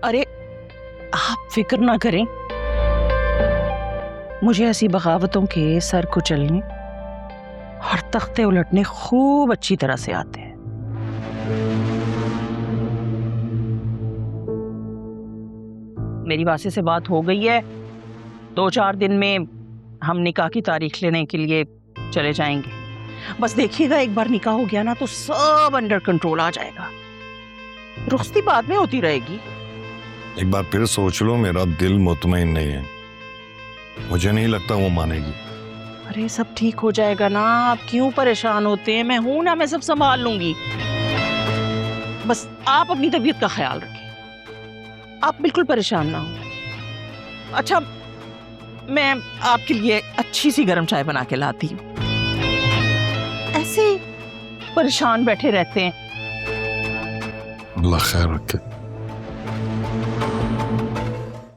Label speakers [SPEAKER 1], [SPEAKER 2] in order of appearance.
[SPEAKER 1] अरे आप फिक्र ना करें, मुझे ऐसी बगावतों के सर कुचलने और तख्ते उलटने खूब अच्छी तरह से आते हैं। मेरी वासे से बात हो गई है, 2-4 दिन में हम निकाह की तारीख लेने के लिए चले जाएंगे। बस देखिएगा, एक बार निकाह हो गया ना तो सब अंडर कंट्रोल आ जाएगा, रुखसती बाद में होती रहेगी।
[SPEAKER 2] एक बार फिर सोच लो, मेरा दिल मुतमईन नहीं है, मुझे नहीं लगता वो मानेगी।
[SPEAKER 1] अरे सब ठीक हो जाएगा ना, आप क्यों परेशान होते हैं, मैं हूं ना, मैं सब संभाल लूंगी। बस आप अपनी तबीयत का ख्याल रखें, आप बिल्कुल परेशान ना हो। अच्छा, मैं आपके लिए अच्छी सी गर्म चाय बना के लाती हूँ। ऐसे परेशान बैठे रहते हैं।
[SPEAKER 2] अल्लाह खैर रखे।